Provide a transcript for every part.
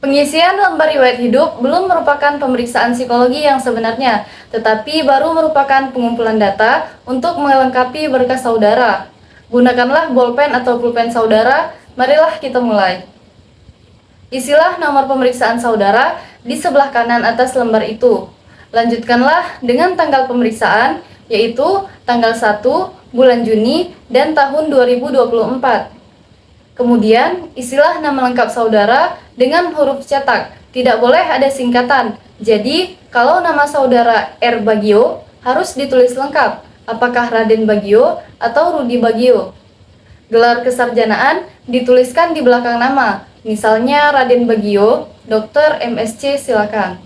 Pengisian lembar riwayat hidup belum merupakan pemeriksaan psikologi yang sebenarnya, tetapi baru merupakan pengumpulan data untuk melengkapi berkas saudara. Gunakanlah bolpen atau pulpen saudara, marilah kita mulai. Isilah nomor pemeriksaan saudara di sebelah kanan atas lembar itu. Lanjutkanlah dengan tanggal pemeriksaan, yaitu tanggal 1 bulan Juni dan tahun 2024. Kemudian, isilah nama lengkap saudara dengan huruf cetak. Tidak boleh ada singkatan. Jadi, kalau nama saudara R. Bagio, harus ditulis lengkap. Apakah Raden Bagio atau Rudi Bagio? Gelar kesarjanaan dituliskan di belakang nama. Misalnya Raden Bagio, Dr. MSc, silakan.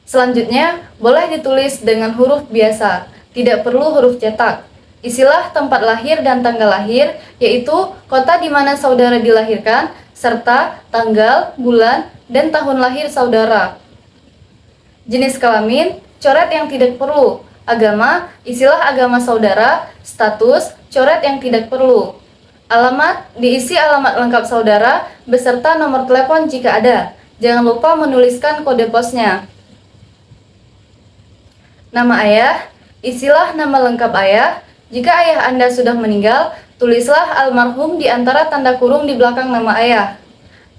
Selanjutnya, boleh ditulis dengan huruf biasa. Tidak perlu huruf cetak. Isilah tempat lahir dan tanggal lahir, yaitu kota di mana saudara dilahirkan, serta tanggal, bulan, dan tahun lahir saudara. Jenis kelamin, coret yang tidak perlu. Agama, isilah agama saudara. Status, coret yang tidak perlu. Alamat, diisi alamat lengkap saudara, beserta nomor telepon jika ada. Jangan lupa menuliskan kode posnya. Nama ayah, isilah nama lengkap ayah. Jika ayah Anda sudah meninggal, tulislah almarhum di antara tanda kurung di belakang nama ayah.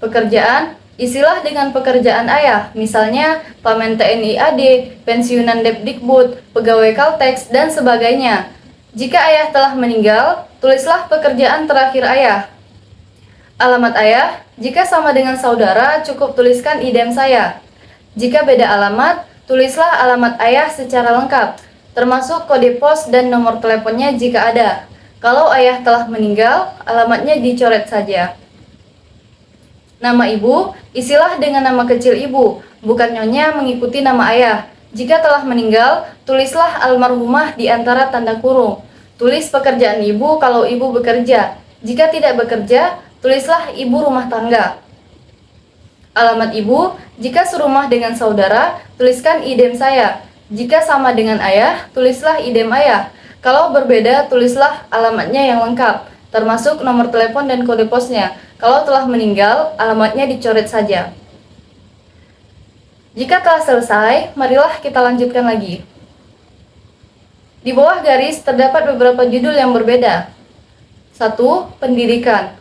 Pekerjaan, isilah dengan pekerjaan ayah, misalnya Pamen TNI AD, pensiunan Depdikbud, pegawai Kaltex, dan sebagainya. Jika ayah telah meninggal, tulislah pekerjaan terakhir ayah. Alamat ayah, jika sama dengan saudara, cukup tuliskan idem saya. Jika beda alamat, tulislah alamat ayah secara lengkap, termasuk kode pos dan nomor teleponnya jika ada. Kalau ayah telah meninggal, alamatnya dicoret saja. Nama ibu, isilah dengan nama kecil ibu, bukan nyonya mengikuti nama ayah. Jika telah meninggal, tulislah almarhumah di antara tanda kurung. Tulis pekerjaan ibu kalau ibu bekerja. Jika tidak bekerja, tulislah ibu rumah tangga. Alamat ibu, jika serumah dengan saudara, tuliskan idem saya. Jika sama dengan ayah, tulislah idem ayah. Kalau berbeda, tulislah alamatnya yang lengkap, termasuk nomor telepon dan kode posnya. Kalau telah meninggal, alamatnya dicoret saja. Jika telah selesai, marilah kita lanjutkan lagi. Di bawah garis terdapat beberapa judul yang berbeda. 1. Pendidikan.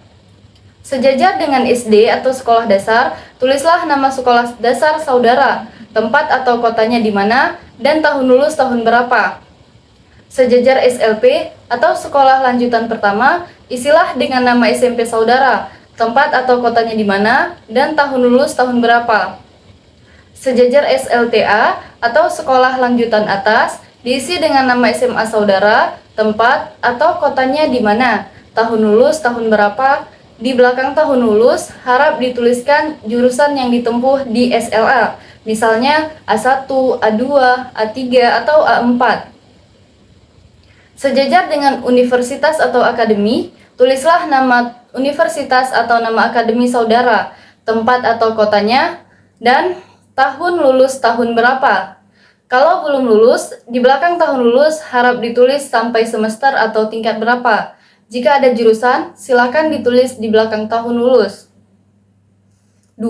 Sejajar dengan SD atau sekolah dasar, tulislah nama sekolah dasar saudara, tempat atau kotanya di mana, dan tahun lulus tahun berapa. Sejajar SLP atau sekolah lanjutan pertama, isilah dengan nama SMP saudara, tempat atau kotanya di mana, dan tahun lulus tahun berapa. Sejajar SLTA atau sekolah lanjutan atas, diisi dengan nama SMA saudara, tempat atau kotanya di mana, tahun lulus tahun berapa. Di belakang tahun lulus, harap dituliskan jurusan yang ditempuh di SLA, misalnya A1, A2, A3, atau A4. Sejajar dengan universitas atau akademi, tulislah nama universitas atau nama akademi saudara, tempat atau kotanya, dan tahun lulus tahun berapa. Kalau belum lulus, di belakang tahun lulus harap ditulis sampai semester atau tingkat berapa. Jika ada jurusan, silakan ditulis di belakang tahun lulus. 2.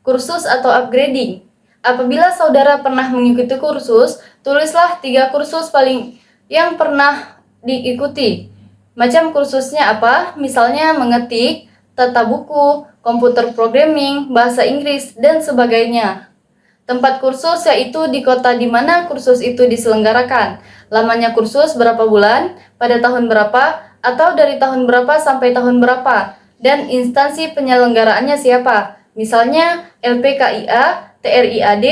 Kursus atau upgrading. Apabila saudara pernah mengikuti kursus, tulislah 3 kursus paling yang pernah diikuti. Macam kursusnya apa? Misalnya mengetik, tata buku, komputer programming, bahasa Inggris, dan sebagainya. Tempat kursus yaitu di kota di mana kursus itu diselenggarakan. Lamanya kursus berapa bulan, pada tahun berapa, atau dari tahun berapa sampai tahun berapa, dan instansi penyelenggaraannya siapa, misalnya LPKIA, TRIAD,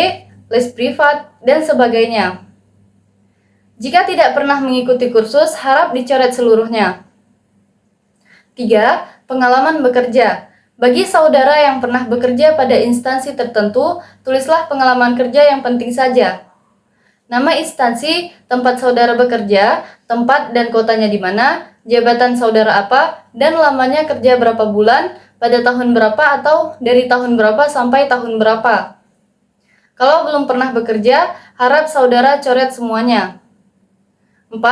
les privat, dan sebagainya. Jika tidak pernah mengikuti kursus, harap dicoret seluruhnya. 3. Pengalaman bekerja. Bagi saudara yang pernah bekerja pada instansi tertentu, tulislah pengalaman kerja yang penting saja. Nama instansi, tempat saudara bekerja, tempat dan kotanya di mana, jabatan saudara apa, dan lamanya kerja berapa bulan, pada tahun berapa atau dari tahun berapa sampai tahun berapa. Kalau belum pernah bekerja, harap saudara coret semuanya. 4.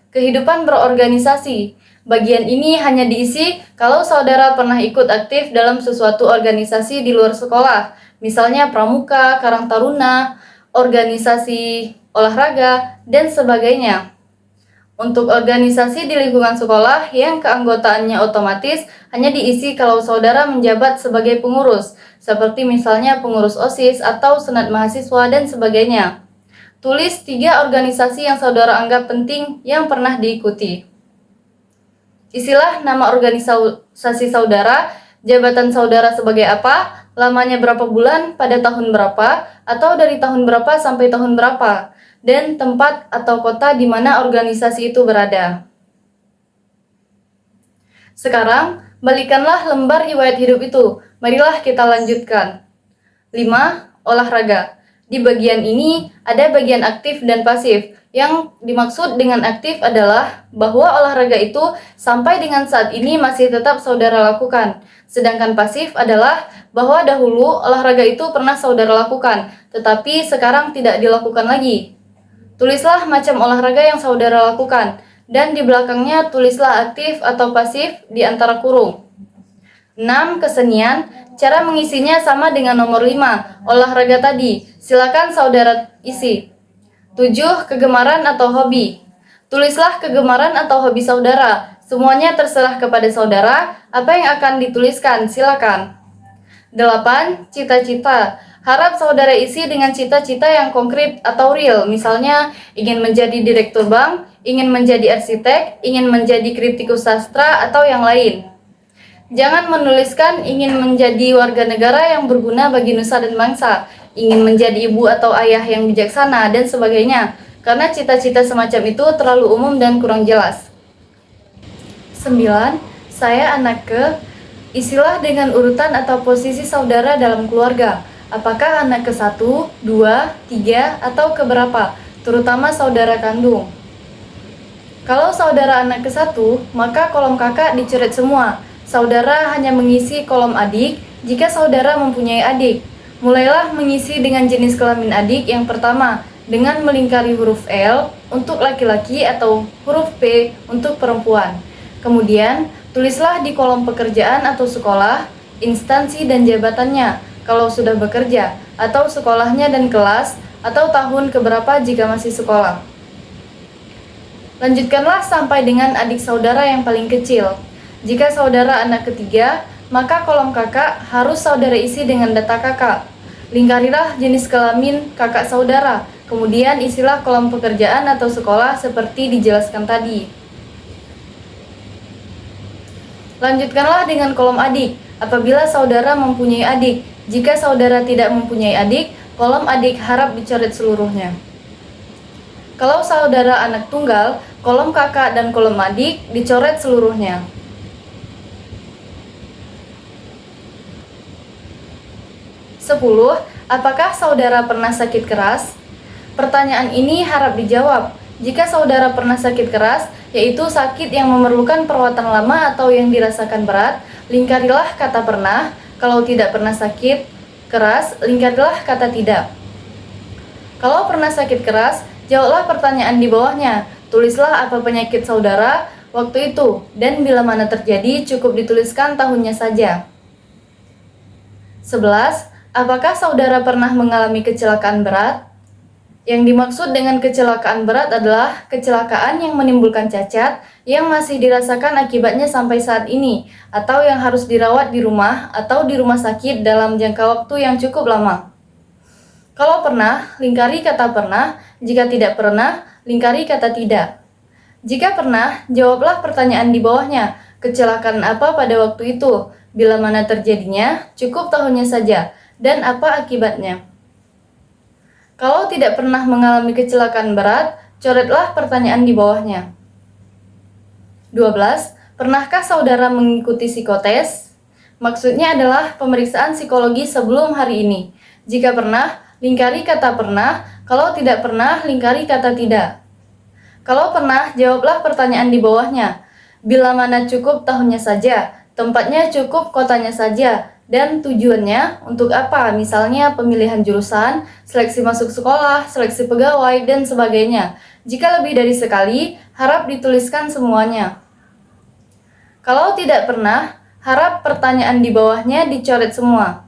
Kehidupan berorganisasi. Bagian ini hanya diisi kalau saudara pernah ikut aktif dalam sesuatu organisasi di luar sekolah, misalnya pramuka, karang taruna, organisasi olahraga, dan sebagainya. Untuk organisasi di lingkungan sekolah yang keanggotaannya otomatis hanya diisi kalau saudara menjabat sebagai pengurus, seperti misalnya pengurus OSIS atau senat mahasiswa dan sebagainya. Tulis 3 organisasi yang saudara anggap penting yang pernah diikuti. Isilah nama organisasi saudara, jabatan saudara sebagai apa, lamanya berapa bulan, pada tahun berapa, atau dari tahun berapa sampai tahun berapa, dan tempat atau kota di mana organisasi itu berada. Sekarang, balikanlah lembar riwayat hidup itu. Marilah kita lanjutkan. 5. Olahraga. Di bagian ini ada bagian aktif dan pasif. Yang dimaksud dengan aktif adalah bahwa olahraga itu sampai dengan saat ini masih tetap saudara lakukan. Sedangkan pasif adalah bahwa dahulu olahraga itu pernah saudara lakukan, tetapi sekarang tidak dilakukan lagi. Tulislah macam olahraga yang saudara lakukan, dan di belakangnya tulislah aktif atau pasif di antara kurung. 6. Kesenian. Cara mengisinya sama dengan nomor 5, olahraga tadi. Silakan saudara isi. 7. Kegemaran atau hobi. Tulislah kegemaran atau hobi saudara. Semuanya terserah kepada saudara. Apa yang akan dituliskan? Silakan. 8. Cita-cita. Harap saudara isi dengan cita-cita yang konkret atau real. Misalnya, ingin menjadi direktur bank, ingin menjadi arsitek, ingin menjadi kritikus sastra, atau yang lain. Jangan menuliskan ingin menjadi warga negara yang berguna bagi nusa dan bangsa, ingin menjadi ibu atau ayah yang bijaksana, dan sebagainya, karena cita-cita semacam itu terlalu umum dan kurang jelas. 9. Saya anak ke. Isilah dengan urutan atau posisi saudara dalam keluarga. Apakah anak ke-1, 2, 3, atau keberapa, terutama saudara kandung. Kalau saudara anak ke-1, maka kolom kakak dicoret semua. Saudara hanya mengisi kolom adik jika saudara mempunyai adik. Mulailah mengisi dengan jenis kelamin adik yang pertama dengan melingkari huruf L untuk laki-laki atau huruf P untuk perempuan. Kemudian, tulislah di kolom pekerjaan atau sekolah, instansi dan jabatannya kalau sudah bekerja, atau sekolahnya dan kelas, atau tahun keberapa jika masih sekolah. Lanjutkanlah sampai dengan adik saudara yang paling kecil. Jika saudara anak ketiga, maka kolom kakak harus saudara isi dengan data kakak. Lingkarilah jenis kelamin kakak saudara, kemudian isilah kolom pekerjaan atau sekolah seperti dijelaskan tadi. Lanjutkanlah dengan kolom adik, apabila saudara mempunyai adik. Jika saudara tidak mempunyai adik, kolom adik harap dicoret seluruhnya. Kalau saudara anak tunggal, kolom kakak dan kolom adik dicoret seluruhnya. 10. Apakah saudara pernah sakit keras? Pertanyaan ini harap dijawab. Jika saudara pernah sakit keras, yaitu sakit yang memerlukan perawatan lama atau yang dirasakan berat, lingkarilah kata pernah. Kalau tidak pernah sakit keras, lingkarilah kata tidak. Kalau pernah sakit keras, jawablah pertanyaan di bawahnya. Tulislah apa penyakit saudara waktu itu, dan bila mana terjadi, cukup dituliskan tahunnya saja. 11. Apakah saudara pernah mengalami kecelakaan berat? Yang dimaksud dengan kecelakaan berat adalah kecelakaan yang menimbulkan cacat yang masih dirasakan akibatnya sampai saat ini, atau yang harus dirawat di rumah atau di rumah sakit dalam jangka waktu yang cukup lama. Kalau pernah, lingkari kata pernah. Jika tidak pernah, lingkari kata tidak. Jika pernah, jawablah pertanyaan di bawahnya. Kecelakaan apa pada waktu itu? Bila mana terjadinya? Cukup tahunnya saja. Dan apa akibatnya? Kalau tidak pernah mengalami kecelakaan berat, coretlah pertanyaan di bawahnya. 12. Pernahkah saudara mengikuti psikotes? Maksudnya adalah pemeriksaan psikologi sebelum hari ini. Jika pernah, lingkari kata pernah. Kalau tidak pernah, lingkari kata tidak. Kalau pernah, jawablah pertanyaan di bawahnya. Bila mana cukup tahunnya saja, tempatnya cukup kotanya saja, dan tujuannya untuk apa, misalnya pemilihan jurusan, seleksi masuk sekolah, seleksi pegawai, dan sebagainya. Jika lebih dari sekali, harap dituliskan semuanya. Kalau tidak pernah, harap pertanyaan di bawahnya dicoret semua.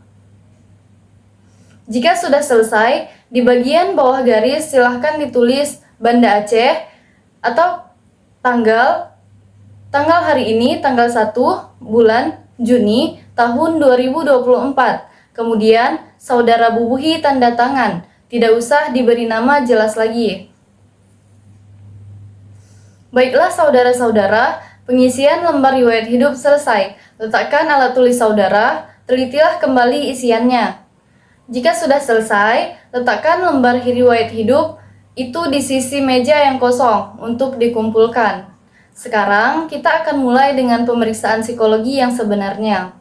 Jika sudah selesai, di bagian bawah garis silahkan ditulis Banda Aceh atau tanggal hari ini, tanggal 1 bulan Juni tahun 2024. Kemudian, saudara bubuhi tanda tangan. Tidak usah diberi nama jelas lagi. Baiklah saudara-saudara, pengisian lembar riwayat hidup selesai. Letakkan alat tulis saudara, telitilah kembali isiannya. Jika sudah selesai, letakkan lembar riwayat hidup itu di sisi meja yang kosong untuk dikumpulkan. Sekarang kita akan mulai dengan pemeriksaan psikologi yang sebenarnya.